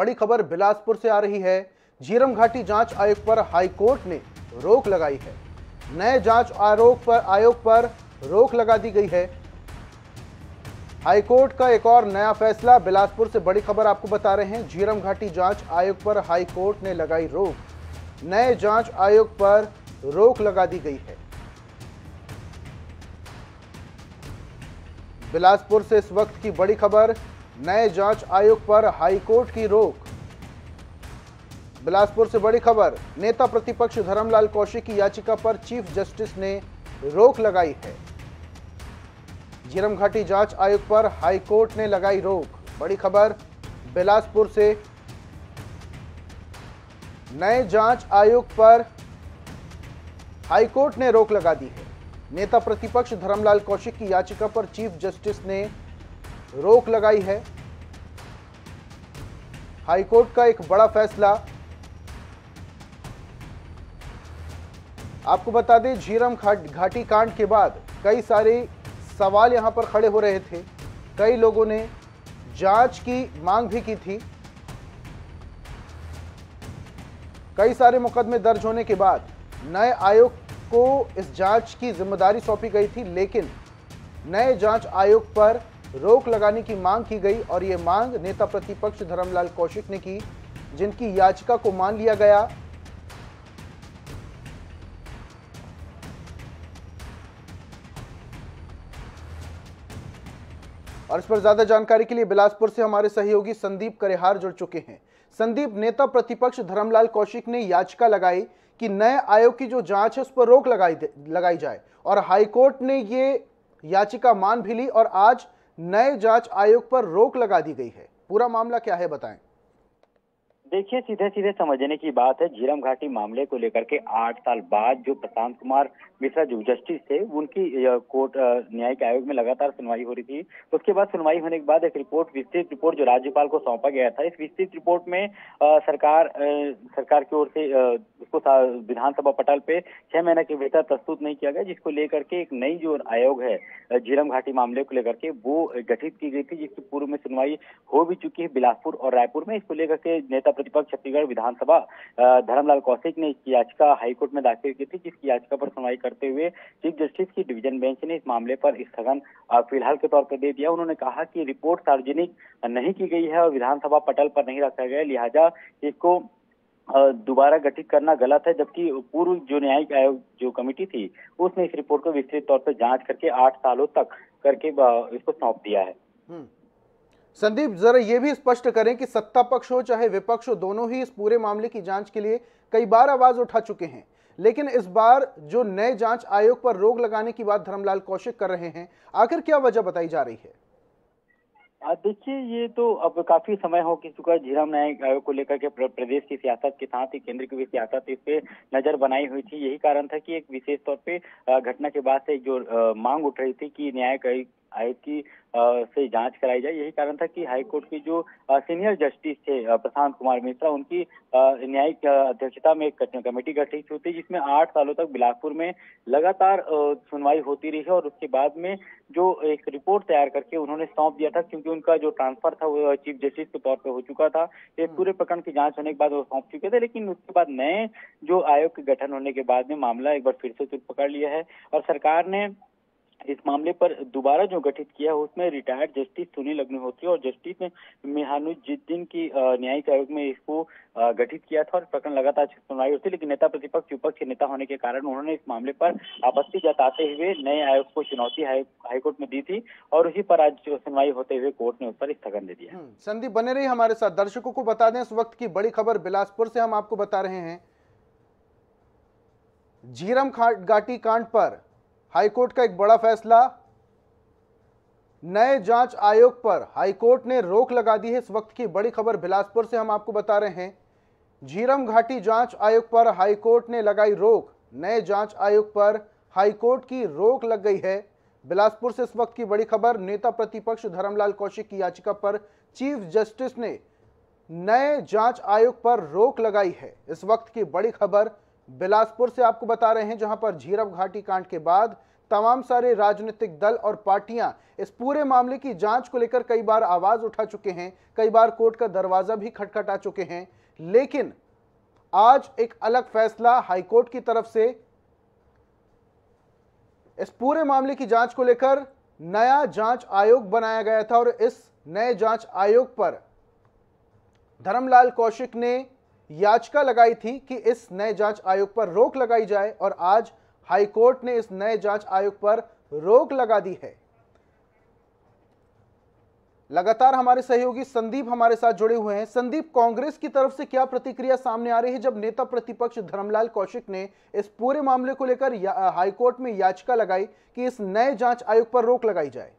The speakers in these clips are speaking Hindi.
बड़ी खबर बिलासपुर से आ रही है। झीरम घाटी जांच आयोग पर हाईकोर्ट ने रोक लगाई है। नए जांच आयोग पर रोक लगा दी गई है। हाईकोर्ट का एक और नया फैसला। बिलासपुर से बड़ी खबर आपको बता रहे हैं। झीरम घाटी जांच आयोग पर हाईकोर्ट ने लगाई रोक। नए जांच आयोग पर रोक लगा दी गई है। बिलासपुर से इस वक्त की बड़ी खबर। नए जांच आयोग पर हाईकोर्ट की रोक। बिलासपुर से बड़ी खबर। नेता प्रतिपक्ष धर्मलाल कौशिक की याचिका पर चीफ जस्टिस ने रोक लगाई है। झीरम घाटी जांच आयोग पर हाईकोर्ट ने लगाई रोक। बड़ी खबर बिलासपुर से। नए जांच आयोग पर हाईकोर्ट ने रोक लगा दी है। नेता प्रतिपक्ष धर्मलाल कौशिक की याचिका पर चीफ जस्टिस ने रोक लगाई है। हाईकोर्ट का एक बड़ा फैसला। आपको बता दें, झीरम घाटी कांड के बाद कई सारे सवाल यहां पर खड़े हो रहे थे। कई लोगों ने जांच की मांग भी की थी। कई सारे मुकदमे दर्ज होने के बाद नए आयोग को इस जांच की जिम्मेदारी सौंपी गई थी, लेकिन नए जांच आयोग पर रोक लगाने की मांग की गई और यह मांग नेता प्रतिपक्ष धर्मलाल कौशिक ने की, जिनकी याचिका को मान लिया गया। और इस पर ज्यादा जानकारी के लिए बिलासपुर से हमारे सहयोगी संदीप करेहार जुड़ चुके हैं। संदीप, नेता प्रतिपक्ष धर्मलाल कौशिक ने याचिका लगाई कि नए आयोग की जो जांच है उस पर रोक लगाई जाए और हाईकोर्ट ने ये याचिका मान भी ली और आज नए जांच आयोग पर रोक लगा दी गई है। पूरा मामला क्या है, बताएं। देखिए, सीधे सीधे समझने की बात है। झीरम घाटी मामले को लेकर के 8 साल बाद जो प्रशांत कुमार मिश्रा जो जस्टिस थे, उनकी कोर्ट न्यायिक आयोग में लगातार सुनवाई हो रही थी। उसके बाद सुनवाई होने के बाद एक विस्तृत रिपोर्ट जो राज्यपाल को सौंपा गया था। इस विस्तृत रिपोर्ट में सरकार की ओर से उसको विधानसभा पटल पे 6 महीने के भीतर प्रस्तुत नहीं किया गया, जिसको लेकर के एक नई जो आयोग है झीरम घाटी मामले को लेकर के वो गठित की गई थी, जिसकी पूर्व में सुनवाई हो भी चुकी है बिलासपुर और रायपुर में। इसको लेकर के नेता प्रतिपक्ष छत्तीसगढ़ विधानसभा धर्मलाल कौशिक ने इसकी याचिका हाईकोर्ट में दाखिल की थी, जिसकी याचिका पर सुनवाई करते हुए चीफ जस्टिस की डिवीजन बेंच ने इस मामले पर स्थगन फिलहाल के तौर पर दे दिया। उन्होंने कहा कि रिपोर्ट सार्वजनिक नहीं की गई है और विधानसभा पटल पर नहीं रखा गया, लिहाजा इसको दोबारा गठित करना गलत है। जबकि पूर्व जो न्यायिक आयोग जो कमेटी थी, उसने इस रिपोर्ट को विस्तृत तौर पर जांच करके 8 सालों तक करके इसको सौंप दिया है। संदीप, जरा ये भी स्पष्ट करें कि सत्ता पक्ष हो चाहे विपक्ष हो, दोनों ही इस पूरे मामले की जांच के लिए कई बार आवाज उठा चुके हैं, लेकिन इस बार जो नए जांच आयोग पर रोक लगाने की बात धर्मलाल कौशिक कर रहे हैं, आखिर क्या वजह बताई जा रही है? देखिए, ये तो अब काफी समय हो चुका है। झीरम न्यायिक आयोग को लेकर के प्रदेश की सियासत के साथ ही केंद्र की भी सियासत इस पे नजर बनाई हुई थी। यही कारण था कि एक विशेष तौर पे घटना के बाद से जो मांग उठ रही थी कि न्यायिक आयोग की से जांच कराई जाए। यही कारण था कि हाईकोर्ट के जो सीनियर जस्टिस थे प्रशांत कुमार मिश्रा, उनकी न्यायिक अध्यक्षता में एक कमेटी गठित हुई थी, जिसमें 8 सालों तक बिलासपुर में लगातार सुनवाई होती रही है। और उसके बाद में जो एक रिपोर्ट तैयार करके उन्होंने सौंप दिया था, क्योंकि उनका जो ट्रांसफर था वो चीफ जस्टिस के तौर पर हो चुका था। इस पूरे प्रकरण की जांच होने के बाद वो सौंप चुके थे, लेकिन उसके बाद नए जो आयोग के गठन होने के बाद में मामला एक बार फिर से चुप पकड़ लिया है और सरकार ने इस मामले पर दोबारा जो गठित किया उसमें रिटायर्ड जस्टिस सुनील अग्निहोत्री और जस्टिस मेहनुद्दीन की न्यायिक आयोग में इसको गठित किया था और प्रकरण लगातार सुनवाई होती, लेकिन नेता प्रतिपक्ष विपक्ष के नेता होने के कारण उन्होंने इस मामले पर आपत्ति जताते हुए नए आयोग को चुनौती हाईकोर्ट में दी थी और उसी पर आज सुनवाई होते हुए कोर्ट ने उस पर स्थगन दे दिया। संदीप, बने रही हमारे साथ। दर्शकों को बता दें, इस वक्त की बड़ी खबर बिलासपुर से हम आपको बता रहे हैं। झीरम घाटी कांड पर हाईकोर्ट का एक बड़ा फैसला। नए जांच आयोग पर हाईकोर्ट ने रोक लगा दी है। इस वक्त की बड़ी खबर बिलासपुर से हम आपको बता रहे हैं। झीरम घाटी जांच आयोग पर हाईकोर्ट ने लगाई रोक। नए जांच आयोग पर हाईकोर्ट की रोक लग गई है। बिलासपुर से इस वक्त की बड़ी खबर। नेता प्रतिपक्ष धर्मलाल कौशिक की याचिका पर चीफ जस्टिस ने नए जांच आयोग पर रोक लगाई है। इस वक्त की बड़ी खबर बिलासपुर से आपको बता रहे हैं, जहां पर झीरम घाटी कांड के बाद तमाम सारे राजनीतिक दल और पार्टियां इस पूरे मामले की जांच को लेकर कई बार आवाज उठा चुके हैं, कई बार कोर्ट का दरवाजा भी खटखटा चुके हैं, लेकिन आज एक अलग फैसला हाईकोर्ट की तरफ से इस पूरे मामले की जांच को लेकर नया जांच आयोग बनाया गया था और इस नए जांच आयोग पर धर्मलाल कौशिक ने याचिका लगाई थी कि इस नए जांच आयोग पर रोक लगाई जाए और आज हाईकोर्ट ने इस नए जांच आयोग पर रोक लगा दी है। लगातार हमारे सहयोगी संदीप हमारे साथ जुड़े हुए हैं। संदीप, कांग्रेस की तरफ से क्या प्रतिक्रिया सामने आ रही है जब नेता प्रतिपक्ष धर्मलाल कौशिक ने इस पूरे मामले को लेकर हाईकोर्ट में याचिका लगाई कि इस नए जांच आयोग पर रोक लगाई जाए?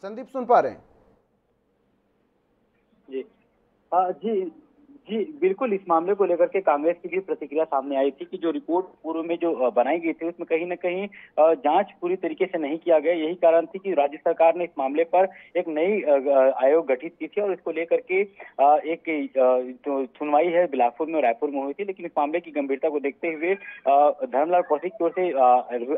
संदीप, सुन पा रहे हैं? जी जी बिल्कुल, इस मामले को लेकर के कांग्रेस की भी प्रतिक्रिया सामने आई थी कि जो रिपोर्ट पूर्व में जो बनाई गई थी उसमें कहीं न कहीं जांच पूरी तरीके से नहीं किया गया। यही कारण थी कि राज्य सरकार ने इस मामले पर एक नई आयोग गठित की थी और इसको लेकर के एक जो सुनवाई है बिलासपुर में और रायपुर में हुई थी। लेकिन इस मामले की गंभीरता को देखते हुए धर्मलाल कौशिक की ओर से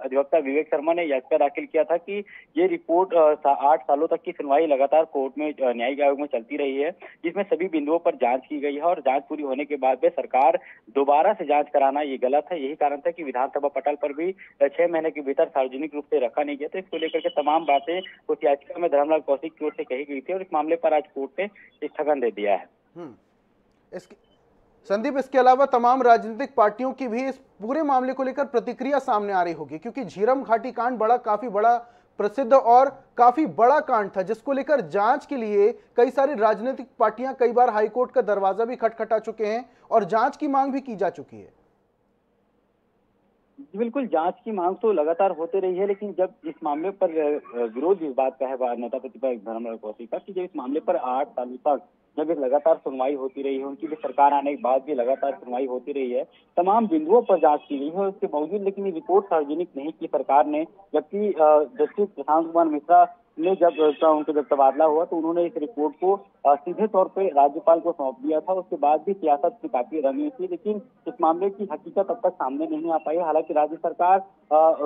अधिवक्ता विवेक शर्मा ने याचिका दाखिल किया था कि ये रिपोर्ट 8 सालों तक की सुनवाई लगातार कोर्ट में न्यायिक आयोग में चलती रही है, जिसमें सभी बिंदुओं पर जांच की गई है और जांच पूरी होने के बाद भी सरकार दोबारा से जांच कराना ये गलत है। यही कारण था कि विधानसभा पटल पर भी 6 महीने के भीतर सार्वजनिक रूप से रखा नहीं गया। तो इसको लेकर के तमाम बातें उस याचिका में धर्मलाल कौशिक की ओर से कही गई थी और इस मामले पर आज कोर्ट ने स्थगन दे दिया है। संदीप, इसके अलावा तमाम राजनीतिक पार्टियों की भी इस पूरे मामले को लेकर प्रतिक्रिया सामने आ रही होगी, क्योंकि झीरम घाटी कांड काफी बड़ा प्रसिद्ध और काफी बड़ा कांड था जिसको लेकर जांच के लिए कई सारी राजनीतिक पार्टियां कई बार हाईकोर्ट का दरवाजा भी खटखटा चुके हैं और जांच की मांग भी की जा चुकी है। बिल्कुल, जांच की मांग तो लगातार होते रही है, लेकिन जब इस मामले पर विरोध इस बात का है नेता प्रतिपक्ष धर्मलाल कौशिक का कि जब इस मामले पर 8 सालों तक जब एक लगातार सुनवाई होती रही है, उनकी भी सरकार आने के बाद भी लगातार सुनवाई होती रही है, तमाम बिंदुओं पर जांच की गई है उसके बावजूद लेकिन ये रिपोर्ट सार्वजनिक नहीं की सरकार ने। जबकि जस्टिस प्रशांत कुमार मिश्रा ने जब तबादला हुआ तो उन्होंने इस रिपोर्ट को सीधे तौर पे राज्यपाल को सौंप दिया था। उसके बाद भी सियासत की काफी रंगी थी, लेकिन इस मामले की हकीकत अब तक सामने नहीं आ पाई। हालांकि राज्य सरकार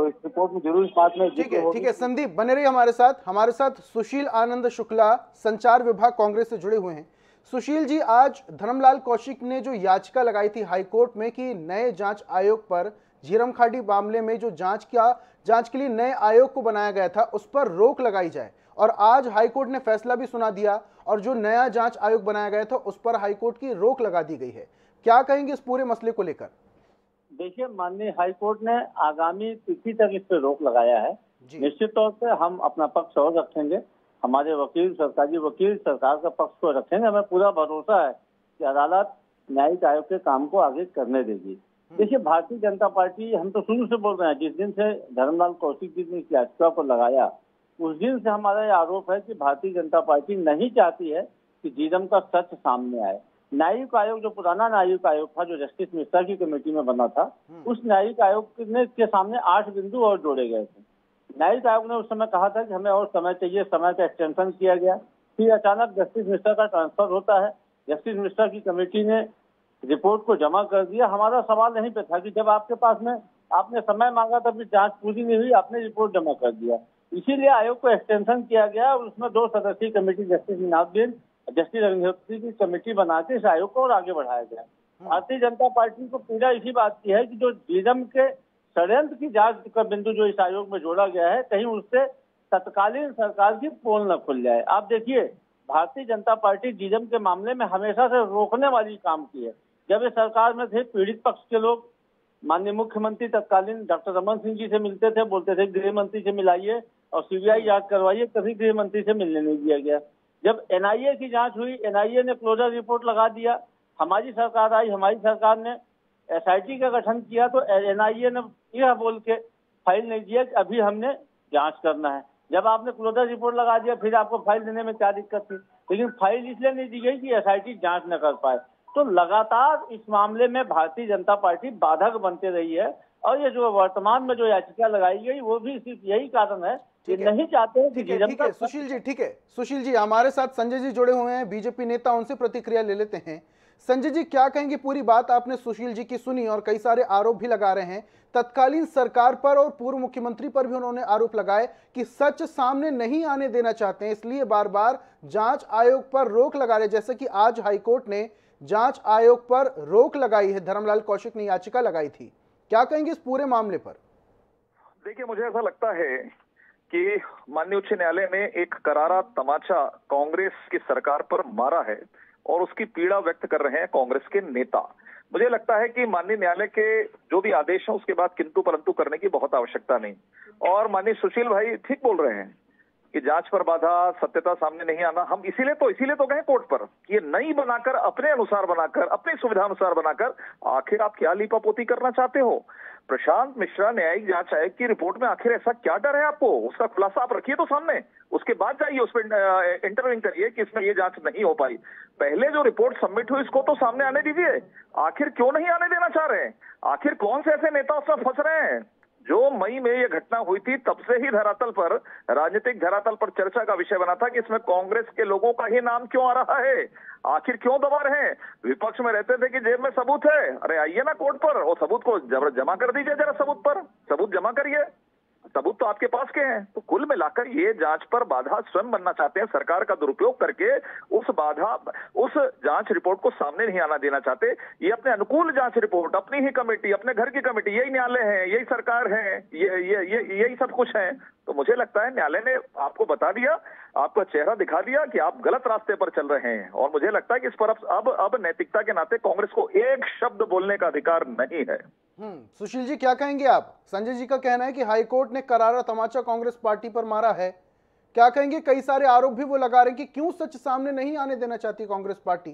इस रिपोर्ट में जरूर इस बात में ठीक है संदीप, बने रहिए हमारे साथ सुशील आनंद शुक्ला, संचार विभाग कांग्रेस से जुड़े हुए हैं। सुशील जी, आज धर्मलाल कौशिक ने जो याचिका लगाई थी हाईकोर्ट में कि नए जांच आयोग पर झीरम घाटी मामले में जो जांच के लिए नए आयोग को बनाया गया था उस पर रोक लगाई जाए, और आज हाईकोर्ट ने फैसला भी सुना दिया और जो नया जांच आयोग बनाया गया था उस पर हाईकोर्ट की रोक लगा दी गई है। क्या कहेंगे इस पूरे मसले को लेकर? देखिए, माननीय हाईकोर्ट ने आगामी तिथि तक इस पर रोक लगाया है। निश्चित तौर से हम अपना पक्ष और रखेंगे, हमारे वकील, सरकारी वकील सरकार का पक्ष को रखेंगे। हमें पूरा भरोसा है कि अदालत न्यायिक आयोग के काम को आगे करने देगी। देखिए, भारतीय जनता पार्टी, हम तो शुरू से बोल रहे हैं, जिस दिन से धर्मलाल कौशिक जी ने इस याचिका को लगाया उस दिन से हमारा यह आरोप है कि भारतीय जनता पार्टी नहीं चाहती है कि झीरम का सच सामने आए। न्यायिक आयोग, जो पुराना न्यायिक आयोग था जो जस्टिस मिश्रा की कमेटी में बना था, उस न्यायिक आयोग के सामने 8 बिंदु और जोड़े गए थे। न्यायिक आयोग ने उस समय कहा था कि हमें और समय चाहिए, समय का एक्सटेंशन किया गया। फिर अचानक जस्टिस मिश्रा का ट्रांसफर होता है, जस्टिस मिश्रा की कमेटी ने रिपोर्ट को जमा कर दिया। हमारा सवाल यहीं पे था कि जब आपके पास में आपने समय मांगा था, फिर जांच पूरी नहीं हुई, आपने रिपोर्ट जमा कर दिया। इसीलिए आयोग को एक्सटेंशन किया गया और उसमें 2 सदस्यीय कमेटी जस्टिस मीनाउद्दीन, जस्टिस अग्निहोत्री की कमेटी बना के इस आयोग को और आगे बढ़ाया गया। भारतीय जनता पार्टी को पीड़ा इसी बात की है कि जो झीरम के षड्यंत्र की जांच का बिंदु जो इस आयोग में जोड़ा गया है, कहीं उससे तत्कालीन सरकार की पोल न खुल जाए। आप देखिए, भारतीय जनता पार्टी झीरम के मामले में हमेशा से रोकने वाली काम की है। जब ये सरकार में थे, पीड़ित पक्ष के लोग माननीय मुख्यमंत्री तत्कालीन डॉक्टर रमन सिंह जी से मिलते थे, बोलते थे गृह मंत्री से मिलाइए और सीबीआई जांच करवाइए, कभी गृह मंत्री से मिलने नहीं दिया गया। जब एनआईए की जांच हुई, एनआईए ने क्लोजर रिपोर्ट लगा दिया। हमारी सरकार आई, हमारी सरकार ने एसआईटी का गठन किया तो एनआईए ने यह बोल के फाइल नहीं दिया कि अभी हमने जांच करना है। जब आपने क्लोजर रिपोर्ट लगा दिया, फिर आपको फाइल देने में क्या दिक्कत थी? लेकिन फाइल इसलिए नहीं दी गई कि एसआईटी जांच न कर पाए। तो लगातार इस मामले में भारतीय जनता पार्टी बाधक बनते रही है और ये जो वर्तमान में जो याचिका लगाई गई वो भी सिर्फ यही कारण है कि नहीं चाहते। ठीक है सुशील जी, ठीक है सुशील जी, हमारे साथ संजय जी जुड़े हुए हैं, बीजेपी नेता, उनसे प्रतिक्रिया ले लेते हैं। संजय जी क्या कहेंगे? पूरी बात आपने सुशील जी की सुनी और कई सारे आरोप भी लगा रहे हैं तत्कालीन सरकार पर और पूर्व मुख्यमंत्री पर भी उन्होंने आरोप लगाए कि सच सामने नहीं आने देना चाहते हैं, इसलिए बार बार जांच आयोग पर रोक लगा रहे। जैसे कि आज हाईकोर्ट ने जांच आयोग पर रोक लगाई है, धर्मलाल कौशिक ने याचिका लगाई थी। क्या कहेंगे इस पूरे मामले पर? देखिए, मुझे ऐसा लगता है कि माननीय उच्च न्यायालय ने एक करारा तमाचा कांग्रेस की सरकार पर मारा है और उसकी पीड़ा व्यक्त कर रहे हैं कांग्रेस के नेता। मुझे लगता है कि माननीय न्यायालय के जो भी आदेश हैं उसके बाद किंतु परंतु करने की बहुत आवश्यकता नहीं। और माननीय सुशील भाई ठीक बोल रहे हैं कि जांच पर बाधा, सत्यता सामने नहीं आना, हम इसीलिए तो गए कोर्ट पर कि ये नई बनाकर, अपने अनुसार बनाकर, अपनी सुविधा अनुसार बनाकर आखिर आप क्या लीपापोती करना चाहते हो। प्रशांत मिश्रा न्यायिक जांच आयोग की रिपोर्ट में आखिर ऐसा क्या डर है आपको? उसका खुलासा आप रखिए तो सामने, उसके बाद जाइए उस पर इंटरव्यू करिए कि इसमें ये जांच नहीं हो पाई। पहले जो रिपोर्ट सबमिट हुई इसको तो सामने आने दीजिए। आखिर क्यों नहीं आने देना चाह रहे हैं? आखिर कौन से ऐसे नेता उसमें फंस रहे हैं? जो मई में ये घटना हुई थी तब से ही धरातल पर, राजनीतिक धरातल पर चर्चा का विषय बना था कि इसमें कांग्रेस के लोगों का ही नाम क्यों आ रहा है, आखिर क्यों दबा रहे हैं। विपक्ष में रहते थे कि जेब में सबूत है, अरे आइए ना कोर्ट पर और सबूत को जमा कर दीजिए, जरा सबूत जमा करिए, सबूत तो आपके पास के हैं। तो कुल मिलाकर ये जांच पर बाधा स्वयं बनना चाहते हैं, सरकार का दुरुपयोग करके उस जांच रिपोर्ट को सामने नहीं आना देना चाहते। ये अपने अनुकूल जांच रिपोर्ट, अपनी ही कमेटी, अपने घर की कमेटी, यही न्यायालय है, यही सरकार है, यही सब कुछ है। तो मुझे लगता है न्यायालय ने आपको बता दिया, आपका चेहरा दिखा दिया कि आप गलत रास्ते पर चल रहे हैं। और मुझे लगता है कि इस पर अब नैतिकता के नाते कांग्रेस को एक शब्द बोलने का अधिकार नहीं है। सुशील जी क्या कहेंगे आप? संजय जी का कहना है कि हाईकोर्ट ने करारा तमाचा कांग्रेस पार्टी पर मारा है, क्या कहेंगे? कई सारे आरोप भी वो लगा रहे हैं कि क्यों सच सामने नहीं आने देना चाहती कांग्रेस पार्टी।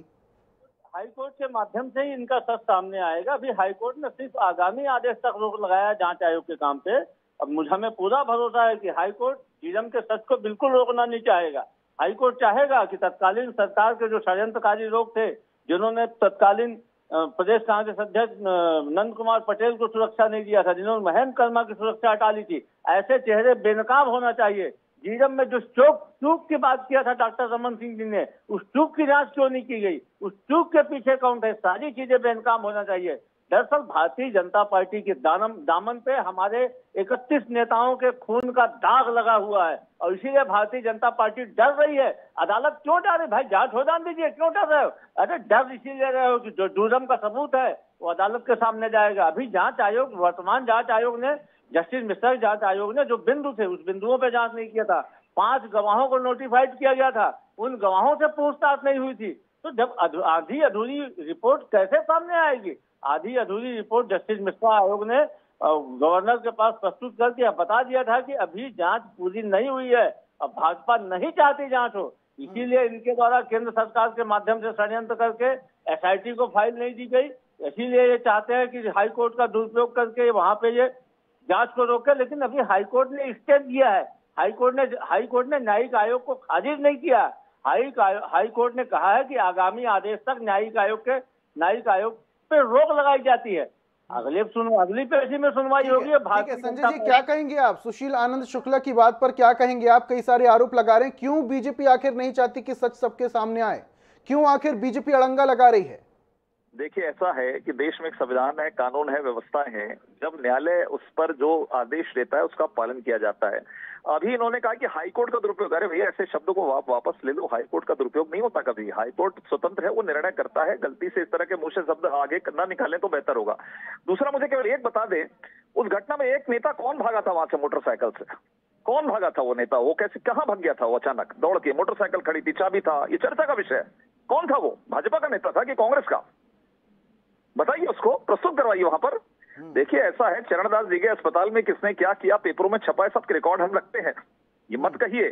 हाईकोर्ट के माध्यम से ही इनका सच सामने आएगा। अभी हाईकोर्ट ने सिर्फ आगामी आदेश तक रोक लगाया जांच आयोग के काम पे। अब मुझे हमें पूरा भरोसा है कि हाईकोर्ट झीरम के सच को बिल्कुल रोकना नहीं चाहेगा। हाईकोर्ट चाहेगा कि तत्कालीन सरकार के जो षड्यंत्रकारी लोग थे, जिन्होंने तत्कालीन प्रदेश कांग्रेस अध्यक्ष नंद कुमार पटेल को सुरक्षा नहीं दिया था, जिन्होंने महेंद्र कर्मा की सुरक्षा हटा ली थी, ऐसे चेहरे बेनकाब होना चाहिए। झीरम में जो चूक की बात किया था डॉक्टर रमन सिंह जी ने, उस चूक की जांच क्यों नहीं की गई? उस चूक के पीछे कौन थे? सारी चीजें बेनकाब होना चाहिए। दरअसल भारतीय जनता पार्टी के दामन पे हमारे 31 नेताओं के खून का दाग लगा हुआ है और इसीलिए भारतीय जनता पार्टी डर रही है। अदालत क्यों डर रही? भाई जांच हो जाने दीजिए, क्यों डर रहे हो? अरे डर इसीलिए रहे हो कि जो जुर्म का सबूत है वो अदालत के सामने जाएगा। अभी जांच आयोग, वर्तमान जांच आयोग ने, जस्टिस मिश्रा जांच आयोग ने जो बिंदु थे उस बिंदुओं पे जांच नहीं किया था। 5 गवाहों को नोटिफाइड किया गया था, उन गवाहों से पूछताछ नहीं हुई थी। तो जब आधी अधूरी रिपोर्ट कैसे सामने आएगी? आधी अधूरी रिपोर्ट जस्टिस मिश्रा आयोग ने गवर्नर के पास प्रस्तुत करके बता दिया था कि अभी जांच पूरी नहीं हुई है। अब भाजपा नहीं चाहती जांच हो, इसीलिए इनके द्वारा केंद्र सरकार के माध्यम से षड्यंत्र करके एसआईटी को फाइल नहीं दी गई। इसीलिए ये चाहते हैं कि हाईकोर्ट का दुरुपयोग करके वहां पे ये जांच को रोके। लेकिन अभी हाईकोर्ट ने स्टे दिया है। हाईकोर्ट ने न्यायिक आयोग को खारिज नहीं किया। हाईकोर्ट ने कहा है कि आगामी आदेश तक न्यायिक आयोग पे रोक लगाई जाती है। अगली पेशी में सुनवाई होगी। ठीक है संजय जी क्या कहेंगे आप? सुशील आनंद शुक्ला की बात पर क्या कहेंगे आप? कई सारे आरोप लगा रहे हैं, क्यों बीजेपी आखिर नहीं चाहती कि सच सबके सामने आए? क्यों आखिर बीजेपी अड़ंगा लगा रही है? देखिए, ऐसा है कि देश में एक संविधान है, कानून है, व्यवस्थाएं हैं। जब न्यायालय उस पर जो आदेश देता है उसका पालन किया जाता है। अभी इन्होंने कहा कि हाईकोर्ट का दुरुपयोग, अरे भैया ऐसे शब्दों को वापस ले लो। हाईकोर्ट का दुरुपयोग नहीं होता कभी। हाईकोर्ट स्वतंत्र है, वो निर्णय करता है। गलती से इस तरह के मुंह से शब्द आगे ना निकालें तो बेहतर होगा। दूसरा, मुझे केवल एक बता दें, उस घटना में एक नेता कौन भागा था वहां से मोटरसाइकिल से? कौन भागा था वो नेता? वो कैसे, कहां भाग गया था वो? अचानक दौड़ के, मोटरसाइकिल खड़ी थी, चाबी था, ये चर्चा का विषय है। कौन था वो? भाजपा का नेता था कि कांग्रेस का? बताइए, उसको प्रस्तुत करवाइए वहां पर। देखिए, ऐसा है, चरणदास जी के अस्पताल में किसने क्या किया, पेपरों में छपा है, सबके रिकॉर्ड हम रखते हैं। ये मत कहिए,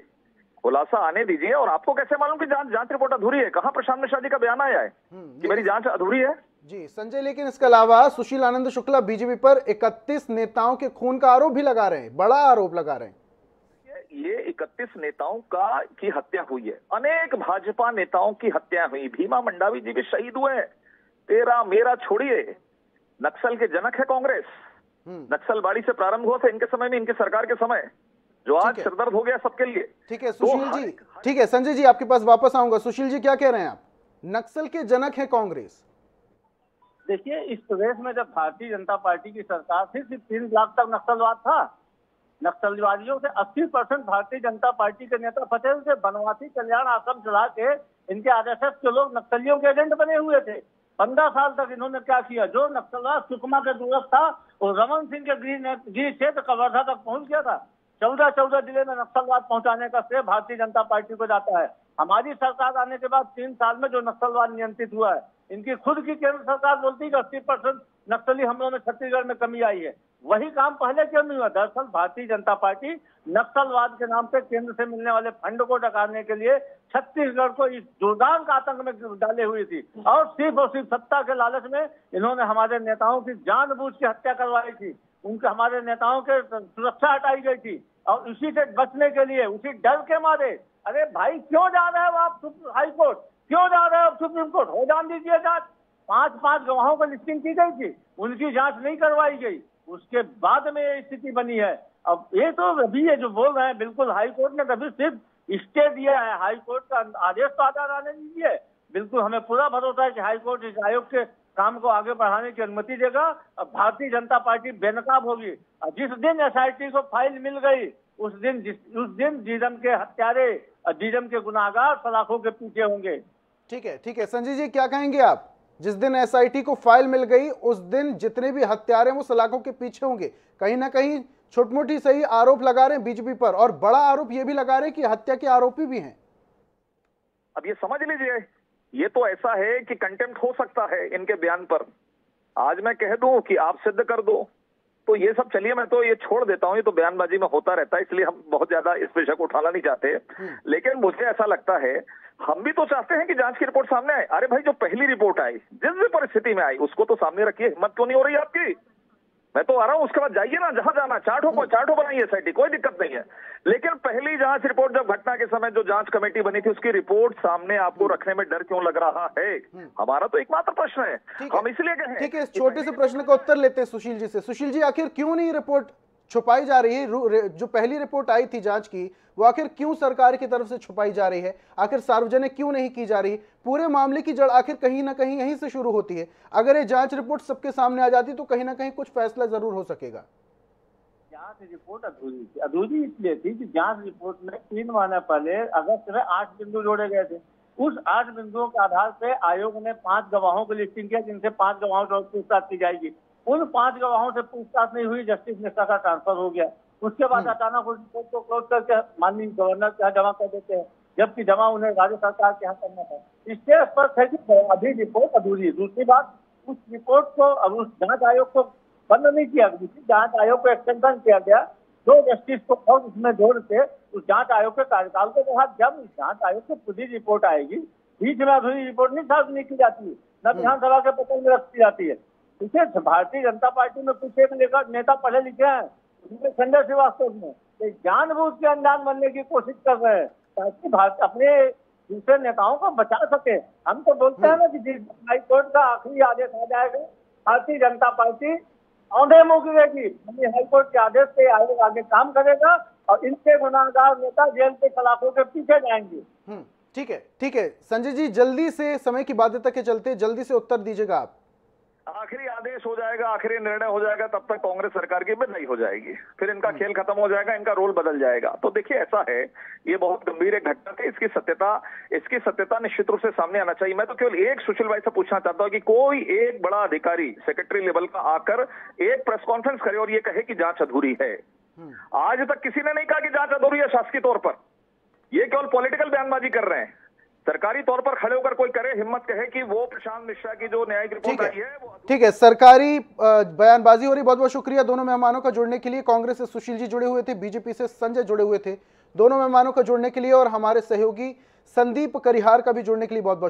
खुलासा आने दीजिए। और आपको कैसे मालूम कि जांच रिपोर्ट अधूरी है? कहां प्रशांत मिश्रा जी का बयान आया है कि मेरी जांच अधूरी है? जी संजय, लेकिन इसके अलावा सुशील आनंद शुक्ला बीजेपी पर 31 नेताओं के खून का आरोप भी लगा रहे हैं, बड़ा आरोप लगा रहे हैं। ये 31 नेताओं की हत्या हुई है, अनेक भाजपा नेताओं की हत्या हुई। भीमा मंडावी जी भी शहीद हुए। तेरा मेरा छोड़िए, नक्सल के जनक है कांग्रेस। नक्सलबाड़ी से प्रारंभ हुआ था इनके समय में, इनकी सरकार के समय, जो आज सिरदर्द हो गया सबके लिए। ठीक है सुशील जी, ठीक है संजय जी आपके पास वापस आऊंगा। सुशील जी क्या कह रहे हैं आप? नक्सल के जनक है कांग्रेस। देखिए, इस प्रदेश में जब भारतीय जनता पार्टी की सरकार थी, सिर्फ 3 लाख तक नक्सलवाद था। नक्सलवादियों से 80% भारतीय जनता पार्टी के नेता फंसे हुए थे। बनवासी कल्याण आश्रम चला के इनके आरएसएस के लोग नक्सलियों के एजेंट बने हुए थे। 15 साल तक इन्होंने क्या किया? जो नक्सलवाद सुकमा के दूरस्थ था, वो रमन सिंह के गृह क्षेत्र कवर्धा तक पहुंच गया था। 14 जिले में नक्सलवाद पहुंचाने का श्रेय भारतीय जनता पार्टी को जाता है। हमारी सरकार आने के बाद 3 साल में जो नक्सलवाद नियंत्रित हुआ है, इनकी खुद की केंद्र सरकार बोलती है कि 80% नक्सली हमलों में छत्तीसगढ़ में कमी आई है। वही काम पहले क्यों नहीं हुआ? दरअसल भारतीय जनता पार्टी नक्सलवाद के नाम पे केंद्र से मिलने वाले फंड को डकारने के लिए छत्तीसगढ़ को इस जोरदार आतंक में डाले हुई थी, और सिर्फ सत्ता के लालच में इन्होंने हमारे नेताओं की जानबूझ के हत्या करवाई थी। उनके हमारे नेताओं के सुरक्षा हटाई गई थी, और उसी से बचने के लिए, उसी डर के मारे, अरे भाई क्यों जा रहे हो आप हाई कोर्ट, क्यों जा रहे हो सुप्रीम कोर्ट? हो जान दीजिए जांच। 5 गवाहों की लिस्टिंग की गई थी, उनकी जांच नहीं करवाई गई। उसके बाद में ये स्थिति बनी है। अब ये तो अभी ये जो बोल रहे हैं, बिल्कुल हाई कोर्ट ने कभी सिर्फ स्टे दिया है। हाई कोर्ट का आदेश तो आधार आने दीजिए। बिल्कुल हमें पूरा भरोसा है कि हाई कोर्ट इस आयोग के काम को आगे बढ़ाने की अनुमति देगा। अब भारतीय जनता पार्टी बेनकाब होगी। जिस दिन एसआईटी को फाइल मिल गई, उस दिन जीरम के हत्यारे, जीरम के गुनाहगार सलाखों के पीछे होंगे। ठीक है संजय जी, क्या कहेंगे आप? जिस दिन एसआईटी को फाइल मिल गई, उस दिन जितने भी हत्यारे वो सलाखों के पीछे होंगे। कहीं ना कहीं छोटी मोटी सही आरोप लगा रहे हैं बीजेपी पर, और बड़ा आरोप ये भी लगा रहे हैं कि हत्या के आरोपी भी हैं। अब ये समझ लीजिए, ये तो ऐसा है कि कंटेम्प्ट हो सकता है इनके बयान पर। आज मैं कह दूं कि आप सिद्ध कर दो, तो ये सब चलिए मैं तो ये छोड़ देता हूँ, ये तो बयानबाजी में होता रहता है, इसलिए हम बहुत ज्यादा इस विषय को उठाना नहीं चाहते। लेकिन मुझे ऐसा लगता है, हम भी तो चाहते हैं कि जांच की रिपोर्ट सामने आए। अरे भाई, जो पहली रिपोर्ट आई, जिस भी परिस्थिति में आई, उसको तो सामने रखिए। हिम्मत क्यों नहीं हो रही आपकी? मैं तो आ रहा हूं, उसके बाद जाइए ना जहां जाना, चार्ट बनाइए एसआईटी, कोई दिक्कत नहीं है। लेकिन पहली जांच रिपोर्ट, जब घटना के समय जो जांच कमेटी बनी थी, उसकी रिपोर्ट सामने आपको रखने में डर क्यों लग रहा है? हमारा तो एकमात्र प्रश्न है, हम इसलिए कहें। ठीक है, इस छोटे से प्रश्न का उत्तर लेते हैं सुशील जी से। सुशील जी, आखिर क्यों नहीं रिपोर्ट छुपाई जा रही है? जो पहली रिपोर्ट आई थी जांच की, वो आखिर क्यों सरकार की तरफ से छुपाई जा रही है? आखिर सार्वजनिक क्यों नहीं की जा रही? पूरे मामले की जड़ आखिर कहीं ना कहीं यहीं से शुरू होती है। अगर ये जांच रिपोर्ट सबके सामने आ जाती तो कहीं ना कहीं कुछ फैसला जरूर हो सकेगा। जांच रिपोर्ट अधूरी थी। अधूरी इसलिए थी कि जांच रिपोर्ट में 3 महीने पहले अगस्त में 8 बिंदु जोड़े गए थे। उस 8 बिंदुओं के आधार पे आयोग ने 5 गवाहों की लिस्टिंग किया, जिनसे 5 गवाहों से पूछताछ की जाएगी। उन 5 गवाहों से पूछताछ नहीं हुई, जस्टिस मिश्रा का ट्रांसफर हो गया। उसके बाद अचानक उस रिपोर्ट को क्लोज करके माननीय गवर्नर के यहाँ जमा कर देते हैं, जबकि जमा उन्हें राज्य सरकार के यहाँ करना था। इससे स्पष्ट है कि अभी रिपोर्ट अधूरी है। दूसरी बात, उस रिपोर्ट को, अब उस जांच आयोग को बंद नहीं किया, जांच आयोग को एक्सटेंशन किया गया 2 जस्टिस को, और उसमें जोड़ के उस जांच आयोग के कार्यकाल के बाद जब जांच आयोग से पूरी रिपोर्ट आएगी, बीच में अधूरी रिपोर्ट नहीं सार्वजनिक की जाती है, न विधानसभा के पटल में रखी जाती है। इसे भारतीय जनता पार्टी में कुछ एक नेता पढ़े लिखे हैं, उनमें संजय श्रीवास्तव में जानबूझ के अनजान बनने की कोशिश कर रहे हैं, ताकि भारत अपने दूसरे नेताओं को बचा सके। हम तो बोलते हैं ना कि जिस हाई कोर्ट का आखिरी आदेश आ जाएगा, भारतीय जनता पार्टी औंधे मुंह गिरेगी। हाई कोर्ट के आदेश से आयोग आगे काम करेगा, और इनके गुनाहगार नेता जेल के सलाखों के पीछे जाएंगे। ठीक है संजय जी, जल्दी से, समय की बाध्यता के चलते जल्दी से उत्तर दीजिएगा आप। आखिरी आदेश हो जाएगा, आखिरी निर्णय हो जाएगा, तब तक कांग्रेस सरकार की बधाई हो जाएगी, फिर इनका खेल खत्म हो जाएगा, इनका रोल बदल जाएगा। तो देखिए, ऐसा है, ये बहुत गंभीर एक घटना है, इसकी सत्यता निश्चित रूप से सामने आना चाहिए। मैं तो केवल एक सुशील भाई से पूछना चाहता हूं कि कोई एक बड़ा अधिकारी सेक्रेटरी लेवल का आकर एक प्रेस कॉन्फ्रेंस करे और ये कहे कि जांच अधूरी है। आज तक किसी ने नहीं कहा कि जांच अधूरी है शासकीय तौर पर। ये केवल पॉलिटिकल बयानबाजी कर रहे हैं। सरकारी तौर पर खड़े होकर कोई करे, हिम्मत कहे कि वो प्रशांत मिश्रा की जो न्यायिक रिपोर्ट आई है वो ठीक है, सरकारी बयानबाजी हो रही। बहुत बहुत शुक्रिया दोनों मेहमानों का जुड़ने के लिए। कांग्रेस से सुशील जी जुड़े हुए थे, बीजेपी से संजय जुड़े हुए थे, दोनों मेहमानों का जुड़ने के लिए, और हमारे सहयोगी संदीप करिहार का भी जुड़ने के लिए बहुत बहुत